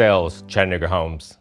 sales, Chattanooga Homes.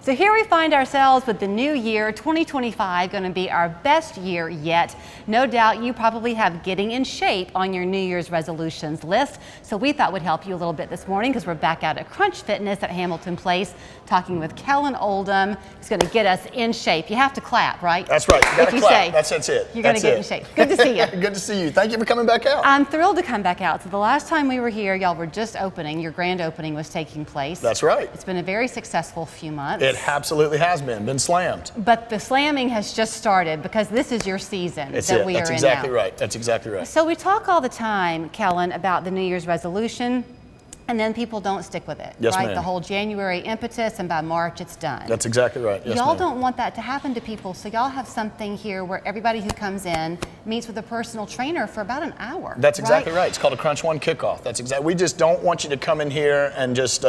So here we find ourselves with the new year, 2025, going to be our best year yet. No doubt you probably have getting in shape on your New Year's resolutions list. So we thought we'd help you a little bit this morning because we're back out at Crunch Fitness at Hamilton Place talking with Kellen Oldham. He's going to get us in shape. You have to clap, right? That's right. You got to clap. That's it. You're going to get in shape. Good to see you. Good to see you. Thank you for coming back out. I'm thrilled to come back out. So the last time we were here, y'all were just opening. Your grand opening was taking place. That's right. It's been a very successful few months. It absolutely has been slammed. But the slamming has just started because this is your season That's we are in now. That's exactly right. That's exactly right. So we talk all the time, Kellen, about the New Year's resolution, and then people don't stick with it, yes, right? ma'am. The whole January impetus, and by March it's done. That's exactly right. Yes, y'all ma'am. don't want that to happen to people, so y'all have something here where everybody who comes in meets with a personal trainer for about an hour. That's exactly right. It's called a Crunch One Kickoff. That's exactly. We just don't want you to come in here and just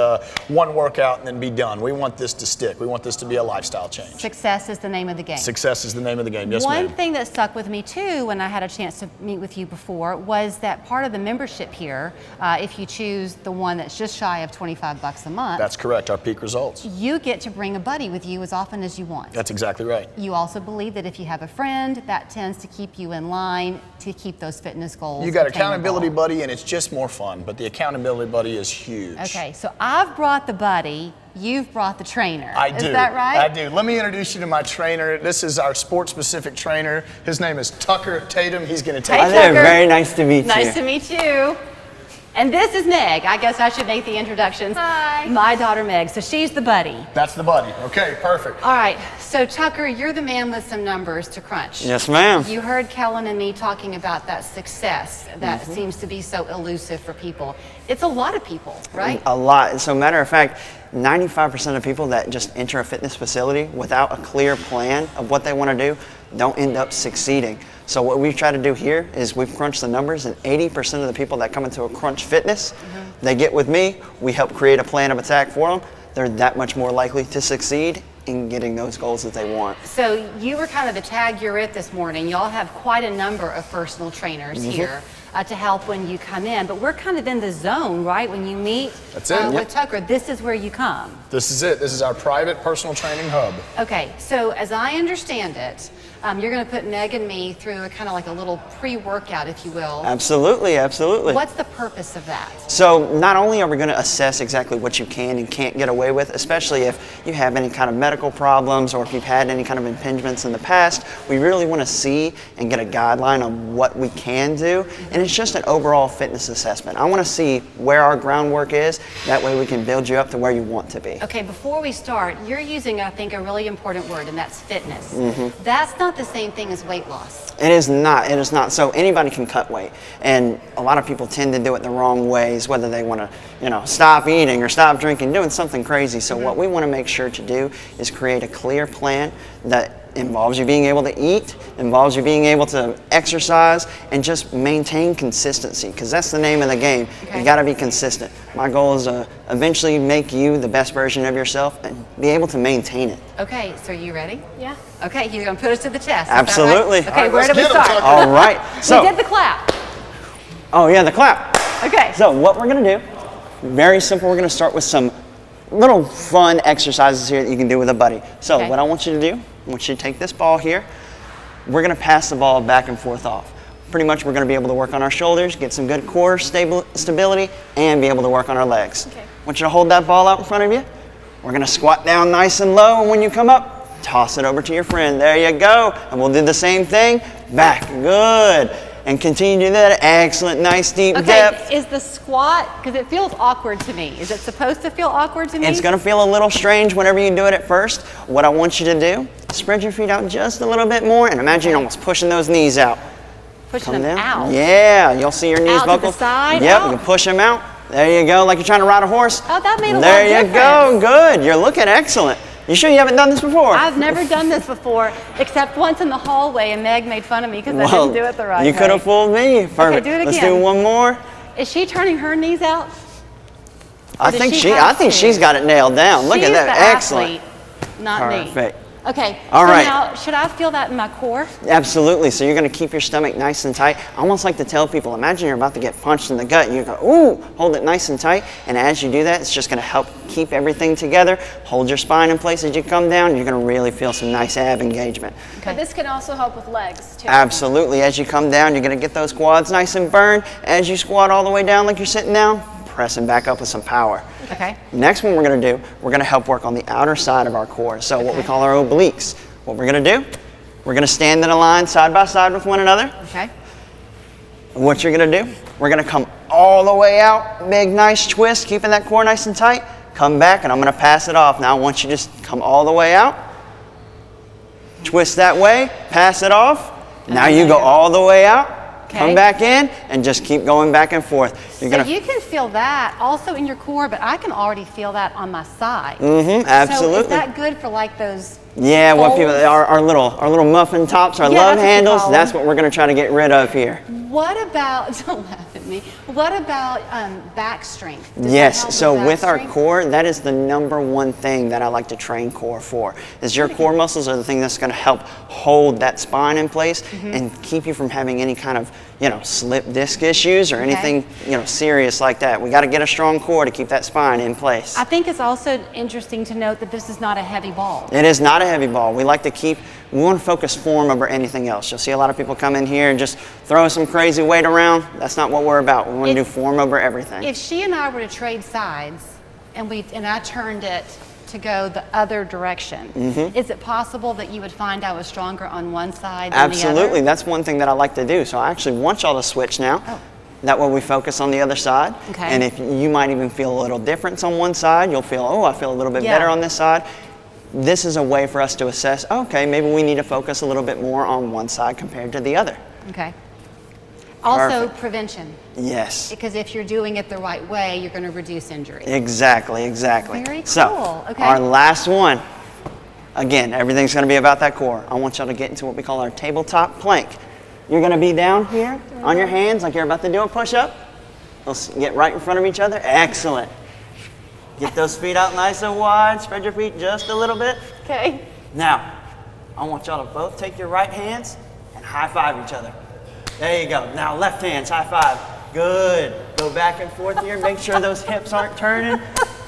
one workout and then be done. We want this to stick. We want this to be a lifestyle change. Success is the name of the game. Success is the name of the game. Yes, One ma'am. thing that stuck with me too when I had a chance to meet with you before was that part of the membership here, if you choose the one that's just shy of $25 a month. That's correct. Our peak results. You get to bring a buddy with you as often as you want. That's exactly right. You also believe that if you have a friend, that tends to keep you in line to keep those fitness goals. You got attainable. accountability buddy, and it's just more fun. But the accountability buddy is huge. Okay, so I've brought the buddy. You've brought the trainer. I do. Is that right? I do. Let me introduce you to my trainer. This is our sports-specific trainer. His name is Tucker Tatum. He's going to take. Hey, Hi there. Tucker. Very nice to meet you. Nice to meet you. And this is Meg. I guess I should make the introductions. Hi. My daughter Meg. So she's the buddy. That's the buddy. Okay, perfect. All right. So Tucker, you're the man with some numbers to crunch. Yes, ma'am. You heard Kellen and me talking about that success that seems to be so elusive for people. It's a lot of people, right? A lot. So matter of fact, 95% of people that just enter a fitness facility without a clear plan of what they want to do don't end up succeeding. So what we try to do here is we've crunched the numbers, and 80% of the people that come into a Crunch Fitness, they get with me, we help create a plan of attack for them. They're that much more likely to succeed in getting those goals that they want. So you were kind of the tag you're it this morning. Y'all have quite a number of personal trainers here to help when you come in, but we're kind of in the zone, right? When you meet That's it. with Tucker, this is where you come. This is it. This is our private personal training hub. Okay, so as I understand it, you're going to put Meg and me through a kind of like a little pre-workout, if you will. Absolutely, absolutely. What's the purpose of that? So not only are we going to assess exactly what you can and can't get away with, especially if you have any kind of medical problems or if you've had any kind of impingements in the past, we really want to see and get a guideline on what we can do. And it's just an overall fitness assessment. I want to see where our groundwork is. That way we can build you up to where you want to be. Okay, before we start, you're using, I think, a really important word, and that's fitness. That's not the same thing as weight loss. It is not. It is not. So anybody can cut weight, and a lot of people tend to do it the wrong ways, whether they want to, stop eating or stop drinking, doing something crazy. So what we want to make sure to do is create a clear plan that involves you being able to eat, involves you being able to exercise, and just maintain consistency, because that's the name of the game. Okay. You got to be consistent. My goal is to eventually make you the best version of yourself and be able to maintain it. Okay, so are you ready? Yeah. Okay, he's going to put us to the test. Is that Absolutely. right? Okay, All right, where do let's we get 'em, start? Tucker. All right. So, we did the clap. oh yeah, the clap. Okay. So what we're going to do, very simple, we're going to start with some little fun exercises here that you can do with a buddy. So Okay. what I want you to do, I want you to take this ball here. We're going to pass the ball back and forth off. Pretty much we're going to be able to work on our shoulders, get some good core stability, and be able to work on our legs. Okay. I want you to hold that ball out in front of you. We're going to squat down nice and low, and when you come up, toss it over to your friend. There you go. And we'll do the same thing. Back. Good. And continue to do that. Excellent. Nice deep Okay, depth. is the squat, because it feels awkward to me. Is it supposed to feel awkward to me? It's going to feel a little strange whenever you do it at first. What I want you to do, spread your feet out just a little bit more, and imagine you're almost pushing those knees out. Pushing Come them down. out. Yeah, you'll see your knees Out to the buckle. side, Yep, out. you can push them out. There you go, like you're trying to ride a horse. Oh, that made a lot of There you go, difference. good. You're looking excellent. You sure you haven't done this before? I've never done this before, except once in the hallway, and Meg made fun of me because I didn't do it the right You way. could have fooled me. Perfect. do it Let's again. do one more. Is she turning her knees out? I does think she have I think to? she's got it nailed down. Look She's at that. the Excellent. athlete, not me. Perfect. Okay, All so right. now, should I feel that in my core? Absolutely. So you're going to keep your stomach nice and tight. I almost like to tell people, imagine you're about to get punched in the gut. You go, ooh, hold it nice and tight. And as you do that, it's just going to help keep everything together. Hold your spine in place as you come down. You're going to really feel some nice ab engagement. But this can also help with legs too. Absolutely. As you come down, you're going to get those quads nice and burned. As you squat all the way down like you're sitting down, pressing back up with some power. Okay. Next one we're going to do, we're going to help work on the outer side of our core. So what we call our obliques. What we're going to do, we're going to stand in a line side by side with one another. Okay. What you're going to do, we're going to come all the way out, big nice twist, keeping that core nice and tight. Come back and I'm going to pass it off. Now I want you to just come all the way out, twist that way, pass it off. Now you go all the way out. Come back in and just keep going back and forth. So you can feel that also in your core, but I can already feel that on my side. Absolutely. So is that good for like those? Yeah, what people, folds? our little muffin tops, our Yeah, love that's what you handles, call that's them. what we're going to try to get rid of here. What about, don't laugh at me, what about back strength? Does that Yes, help so back with our strength? core, that is the #1 thing that I like to train core for, is your core muscles are the thing that's going to help hold that spine in place and keep you from having any kind of, slip disc issues or anything, serious like that. We got to get a strong core to keep that spine in place. I think it's also interesting to note that this is not a heavy ball. It is not a heavy ball. We want to focus form over anything else. You'll see a lot of people come in here and just throw some crazy weight around. That's not what we're about. We want to do form over everything. If she and I were to trade sides and I turned it to go the other direction, is it possible that you would find I was stronger on one side than the other? Absolutely. That's one thing that I like to do. So I actually want y'all to switch now. That way we focus on the other side. Okay. And if you might even feel a little difference on one side, you'll feel, oh, I feel a little bit better on this side. This is a way for us to assess, okay, maybe we need to focus a little bit more on one side compared to the other. Okay. Also, Perfect. prevention. Yes. Because if you're doing it the right way, you're going to reduce injury. Exactly. Very cool. So, Okay. our last one, again, everything's going to be about that core. I want y'all to get into what we call our tabletop plank. You're going to be down here on your hands like you're about to do a push-up. Let's get right in front of each other. Excellent. Get those feet out nice and wide. Spread your feet just a little bit. Okay. Now, I want y'all to both take your right hands and high five each other. There you go. Now, left hands, high five. Good. Go back and forth here. Make sure those hips aren't turning.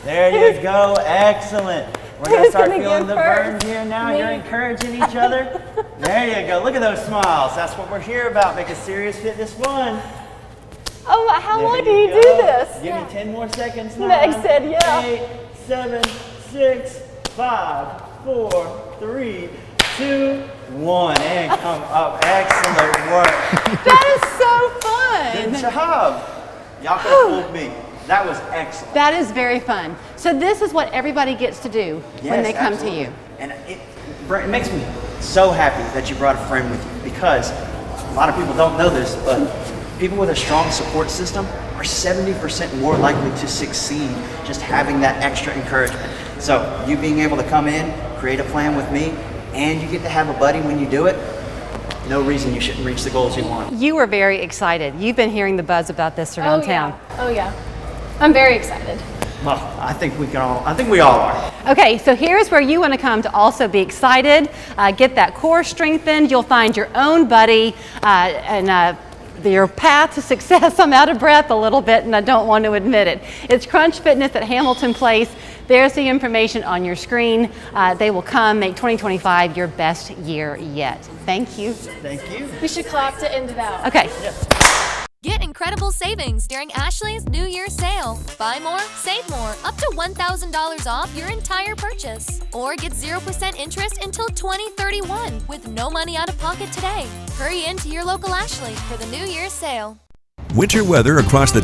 There you go. Excellent. We're going to start feeling the burn here now. You're encouraging each other. There you go. Look at those smiles. That's what we're here about. Making serious fitness fun. Oh, how long do There you go. do this? Give me 10 more seconds. Meg 9, said yeah. 8, 7, 6, 5, 4, 3, 2, 1. And come up. Excellent work. That is so Good fun. job. Y'all could have fooled me. That was excellent. That is very fun. So this is what everybody gets to do when they come to you. And it makes me so happy that you brought a friend with you, because a lot of people don't know this, but people with a strong support system are 70% more likely to succeed just having that extra encouragement. So you being able to come in, create a plan with me, and you get to have a buddy when you do it, no reason you shouldn't reach the goals you want. You were very excited. You've been hearing the buzz about this around town. Yeah. Oh yeah. I'm very excited. Well, I think we all are. Okay, so here's where you want to come to also be excited, get that core strengthened. You'll find your own buddy and your path to success. I'm out of breath a little bit and I don't want to admit it. It's Crunch Fitness at Hamilton Place. There's the information on your screen. They will come make 2025 your best year yet. Thank you. Thank you. We should clap to end it out. Okay. Get incredible savings during Ashley's New Year sale. Buy more, save more, up to $1,000 off your entire purchase. Or get 0% interest until 2031 with no money out of pocket today. Hurry into your local Ashley for the New Year's sale. Winter weather across the